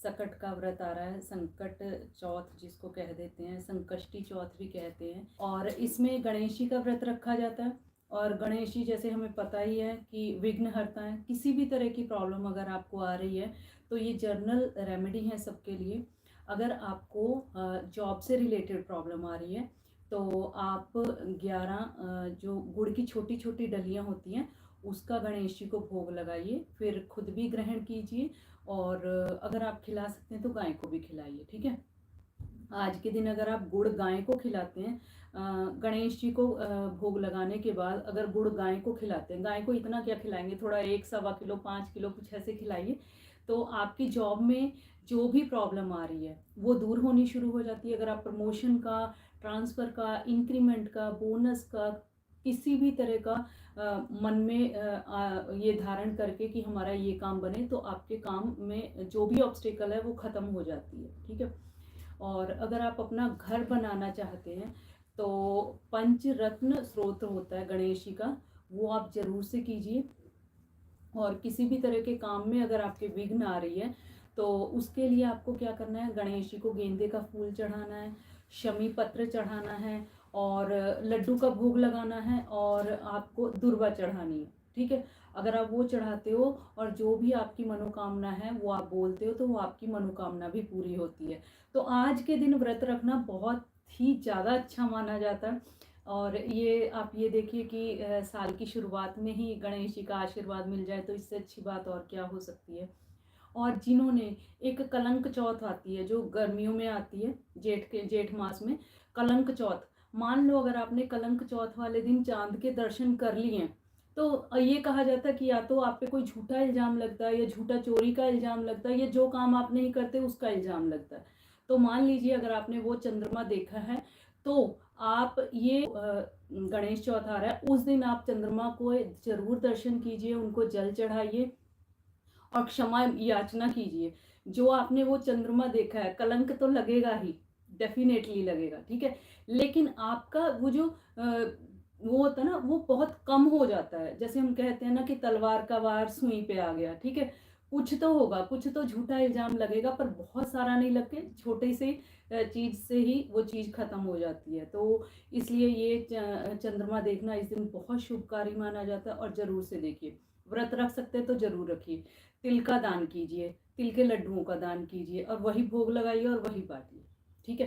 सकट का व्रत आ रहा है, संकट चौथ जिसको कह देते हैं, संकष्टी चौथ भी कहते हैं। और इसमें गणेश जी का व्रत रखा जाता है। और गणेश जी जैसे हमें पता ही है कि विघ्नहर्ता है। किसी भी तरह की प्रॉब्लम अगर आपको आ रही है तो ये जर्नल रेमेडी है सबके लिए। अगर आपको जॉब से रिलेटेड प्रॉब्लम आ रही है तो आप 11 जो गुड़ की छोटी छोटी डलियाँ होती हैं उसका गणेश जी को भोग लगाइए, फिर खुद भी ग्रहण कीजिए और अगर आप खिला सकते हैं तो गाय को भी खिलाइए। ठीक है। आज के दिन अगर आप गुड़ गाय को खिलाते हैं, गणेश जी को भोग लगाने के बाद अगर गुड़ गाय को खिलाते हैं, गाय को इतना क्या खिलाएंगे, थोड़ा 1 सवा किलो 5 किलो कुछ ऐसे खिलाइए, तो आपकी जॉब में जो भी प्रॉब्लम आ रही है वो दूर होनी शुरू हो जाती है। अगर आप प्रमोशन का, ट्रांसफ़र का, इंक्रीमेंट का, बोनस का, किसी भी तरह का मन में ये धारण करके कि हमारा ये काम बने, तो आपके काम में जो भी ऑब्स्टिकल है वो ख़त्म हो जाती है। ठीक है। और अगर आप अपना घर बनाना चाहते हैं तो पंचरत्न स्रोत होता है गणेश जी का, वो आप जरूर से कीजिए। और किसी भी तरह के काम में अगर आपके विघ्न आ रही है तो उसके लिए आपको क्या करना है, गणेश जी को गेंदे का फूल चढ़ाना है, शमी पत्र चढ़ाना है और लड्डू का भोग लगाना है और आपको दुर्वा चढ़ानी है। ठीक है। अगर आप वो चढ़ाते हो और जो भी आपकी मनोकामना है वो आप बोलते हो तो वो आपकी मनोकामना भी पूरी होती है। तो आज के दिन व्रत रखना बहुत ही ज़्यादा अच्छा माना जाता है। और ये आप ये देखिए कि साल की शुरुआत में ही गणेश जी का आशीर्वाद मिल जाए तो इससे अच्छी बात और क्या हो सकती है। और जिन्होंने, एक कलंक चौथ आती है जो गर्मियों में आती है, जेठ मास में कलंक चौथ। मान लो अगर आपने कलंक चौथ वाले दिन चांद के दर्शन कर लिए हैं तो ये कहा जाता है कि या तो आप पे कोई झूठा इल्ज़ाम लगता है या झूठा चोरी का इल्ज़ाम लगता है या जो काम आप नहीं करते उसका इल्ज़ाम लगता है। तो मान लीजिए अगर आपने वो चंद्रमा देखा है तो आप ये गणेश चौथ आ रहा है उस दिन आप चंद्रमा को जरूर दर्शन कीजिए, उनको जल चढ़ाइए और क्षमा याचना कीजिए। जो आपने वो चंद्रमा देखा है, कलंक तो लगेगा ही, डेफिनेटली लगेगा। ठीक है। लेकिन आपका वो जो वो होता है ना वो बहुत कम हो जाता है। जैसे हम कहते हैं ना कि तलवार का वार सुई पे आ गया। ठीक है। कुछ तो होगा, कुछ तो झूठा इल्जाम लगेगा पर बहुत सारा नहीं लग के छोटे से चीज से ही वो चीज खत्म हो जाती है। तो इसलिए ये चंद्रमा देखना इस दिन बहुत शुभकारी माना जाता है और जरूर से देखिए। व्रत रख सकते हैं तो जरूर रखिए। तिल का दान कीजिए, तिल के लड्डुओं का दान कीजिए और वही भोग लगाइए और वही बांटिए। ठीक है।